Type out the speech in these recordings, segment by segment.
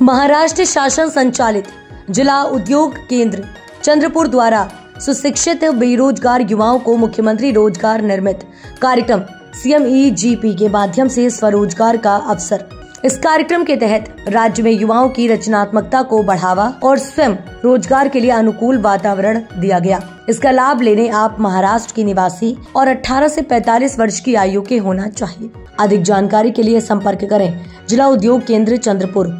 महाराष्ट्र शासन संचालित जिला उद्योग केंद्र चंद्रपुर द्वारा सुशिक्षित बेरोजगार युवाओं को मुख्यमंत्री रोजगार निर्मित कार्यक्रम CMEGP के माध्यम से स्वरोजगार का अवसर। इस कार्यक्रम के तहत राज्य में युवाओं की रचनात्मकता को बढ़ावा और स्वयं रोजगार के लिए अनुकूल वातावरण दिया गया। इसका लाभ लेने आप महाराष्ट्र के निवासी और 18 से 45 वर्ष की आयु के होना चाहिए। अधिक जानकारी के लिए संपर्क करें जिला उद्योग केंद्र चंद्रपुर।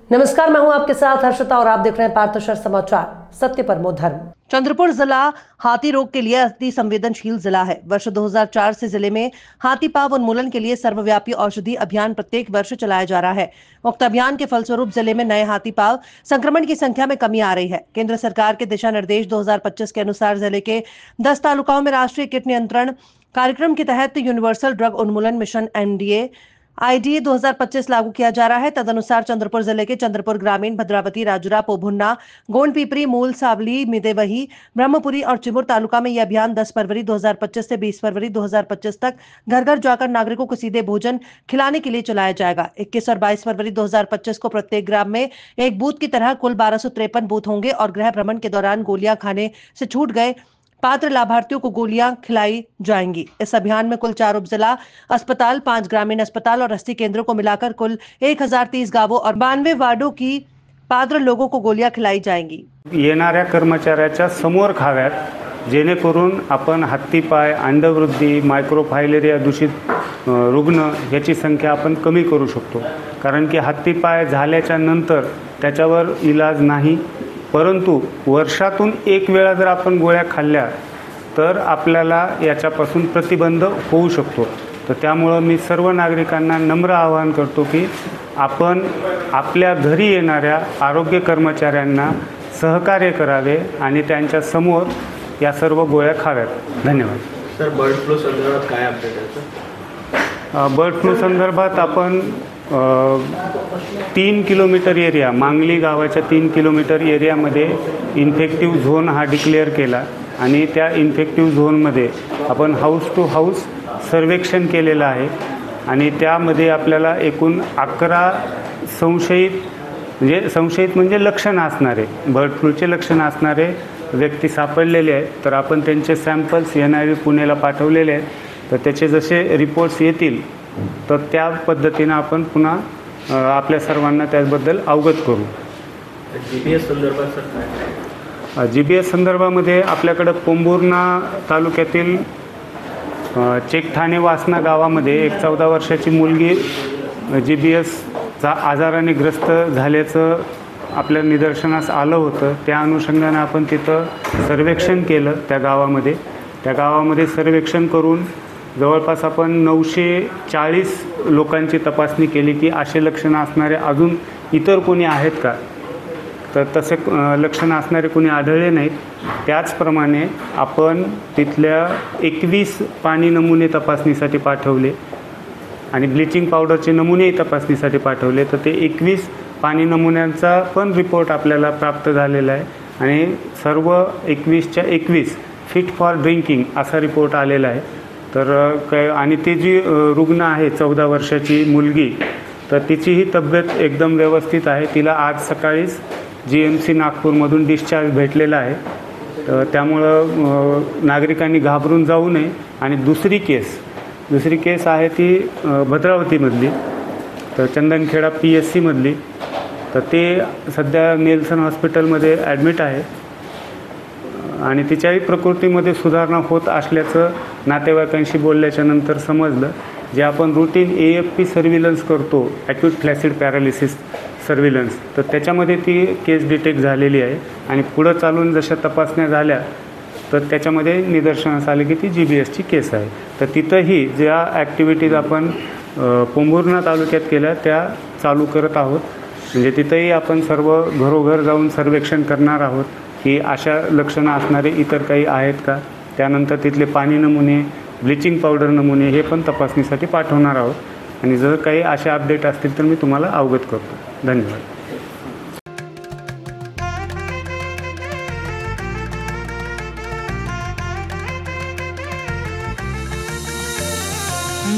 नमस्कार, मैं हूं आपके साथ हर्षिता और आप देख रहे हैं पार्थशर समाचार, सत्य परमो धर्म। चंद्रपुर जिला हाथी रोग के लिए अति संवेदनशील जिला है। वर्ष 2004 से जिले में हाथी पांव उन्मूलन के लिए सर्वव्यापी औषधि अभियान प्रत्येक वर्ष चलाया जा रहा है। उक्त अभियान के फलस्वरूप जिले में नए हाथी पांव संक्रमण की संख्या में कमी आ रही है। केंद्र सरकार के दिशा निर्देश 2025 के अनुसार जिले के 10 तालुकाओं में राष्ट्रीय कीट नियंत्रण कार्यक्रम के तहत यूनिवर्सल ड्रग उन्मूलन मिशन NDA-IDA 2025 लागू किया जा रहा है। तदनुसार चंद्रपुर जिले के चंद्रपुर ग्रामीण, भद्रावती, राजुरा, पोभुन्ना, गोंडपीपरी, मूल, सावली, मिदेवही, ब्रह्मपुरी और चिमूर तालुका में यह अभियान 10 फरवरी 2025 से 20 फरवरी 2025 तक घर घर जाकर नागरिकों को सीधे भोजन खिलाने के लिए चलाया जाएगा। 21 और 22 फरवरी 2025 को प्रत्येक ग्राम में एक बूथ की तरह कुल 1253 बूथ होंगे और गृह भ्रमण के दौरान गोलियां खाने से छूट गए पात्र लाभार्थियों को गोलियां खिलाई जाएंगी। इस अभियान में कुल 4 उपजिला अस्पताल, 5 ग्रामीण अस्पताल और 80 केंद्रों को मिलाकर कुल 1030 गावों और 92 वार्डों की पात्र लोगों को गोलियां खिलाई जाएंगी। येणाऱ्या कर्मचाऱ्याच्या समोर खाव्यात, जेणेकरून आपण हत्तीपाय, अंडवृद्धी, मायक्रोफायलेरिया दूषित रुग्ण याची संख्या आपण कमी करू शकतो। कारण की हत्तीपाय झाल्याच्या नंतर त्याच्यावर इलाज नाही, परंतु वर्षातून एक वेळा जर आपण गोळ्या खाल्ल्या तर आपल्याला याच्यापासून प्रतिबंध होऊ शकतो। तर त्यामुळे मी सर्व नागरिकांना नम्र आवाहन करतो की आपण आपल्या घरी येणाऱ्या आरोग्य कर्मचाऱ्यांना सहकार्य करावे आणि त्यांच्या समोर या सर्व गोळ्या खाव्यात। धन्यवाद। सर, बर्ड फ्लू संदर्भात काय अपडेट आहे सर? बर्ड फ्लू संदर्भात आपण 3 किलोमीटर एरिया, मांगली गावाच्या 3 किलोमीटर एरियामध्ये इन्फेक्टिव्ह झोन हा डिक्लेअर केला आणि त्या इन्फेक्टिव्ह झोनमध्ये आपण हाऊस टू हाऊस सर्वेक्षण केलेलं आहे आणि त्यामध्ये आपल्याला एकूण 11 संशयित म्हणजे लक्षण असणारे, बर्ड फ्लूचे लक्षण असणारे व्यक्ती सापडलेले आहेत। तर आपण त्यांचे सॅम्पल्स NIV पुणेला पाठवलेले आहेत। तर त्याचे जसे रिपोर्ट्स येतील तर त्या पद्धतीने आपण पुन्हा आपल्या सर्वांना त्याबद्दल अवगत करू। GPS संदर्भात सर काय? GPS संदर्भामध्ये आपल्याकडे पोंभुर्णा तालुक्यातील चेकठाणे वासना गावामध्ये एक 14 वर्षाची मुलगी GBSचा आजाराने ग्रस्त झाल्याचं आपल्या निदर्शनास आलं होतं। त्या अनुषंगाने आपण तिथं सर्वेक्षण केलं त्या गावामध्ये सर्वेक्षण करून जवळपास आपण 940 लोकांची तपासणी केली की असे लक्षणं असणारे अजून इतर कोणी आहेत का, तर तसे लक्षणं असणारे कोणी आढळले नाहीत। त्याचप्रमाणे आपण तिथल्या 21 पाणी नमुने तपासणीसाठी पाठवले आणि ब्लिचिंग पावडरचे नमुनेही तपासणीसाठी पाठवले। तर ते 21 पाणी नमुन्यांचा पण रिपोर्ट आपल्याला प्राप्त झालेला आहे आणि सर्व 21च्या 21 फिट फॉर ड्रिंकिंग असा रिपोर्ट आलेला आहे। तर आणि ती जी रुग्ण आहे 14 वर्षाची मुलगी, तर तिचीही तब्येत एकदम व्यवस्थित आहे। तिला आज सकाळीच GMC नागपूरमधून डिस्चार्ज भेटलेला आहे। तर त्यामुळं नागरिकांनी घाबरून जाऊ नये। आणि दुसरी केस आहे ती भद्रावतीमधली, तर चंदनखेडा PSC मधली, तर ते सध्या नेल्सन हॉस्पिटलमध्ये ॲडमिट आहे आणि तिच्याही प्रकृतीमध्ये सुधारणा होत असल्याचं नातेवाईकांशी बोलल्याच्या नंतर समजलं। जे आपण रूटीन AFP सर्व्हिलन्स करतो, ॲक्यूट फ्लॅसिड पॅरालिसिस सर्व्हिलन्स, तर त्याच्यामध्ये ती केस डिटेक्ट झालेली आहे आणि पुढं चालून जशा तपासण्या झाल्या तर त्याच्यामध्ये निदर्शनास आले की ती GBSची केस आहे। तर तिथंही ज्या ॲक्टिव्हिटीज आपण पोंभुर्णा तालुक्यात केल्या त्या चालू करत आहोत। म्हणजे तिथंही आपण सर्व घरोघर जाऊन सर्वेक्षण करणार आहोत की अशा लक्षणं असणारे इतर काही आहेत का। त्यानंतर तिथले पाणी नमुने, ब्लिचिंग पावडर नमुने हे पण तपासणीसाठी पाठवणार आहोत आणि जर काही अशा अपडेट असतील तर मी तुम्हाला अवगत करतो। धन्यवाद।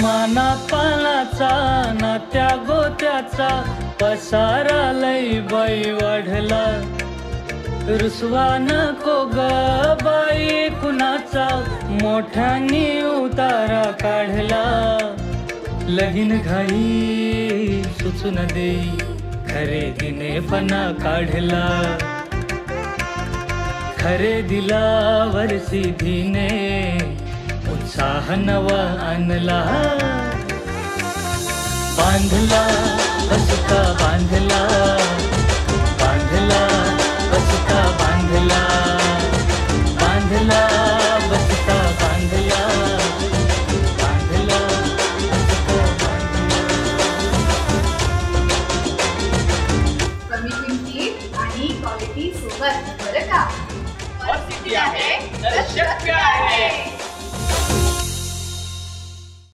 माना पानाचा ना त्या गोत्याचा पसारा लई बाई वाढला. रुसवा नको ग बाई कुणाचा मोठ्यानी उतारा काढला. लगीन घाई सुचून देई खरेदीने पणा काढला. खरेदीला वर्षीधीने उत्साह नवा आणला. बांधला बसका बांधला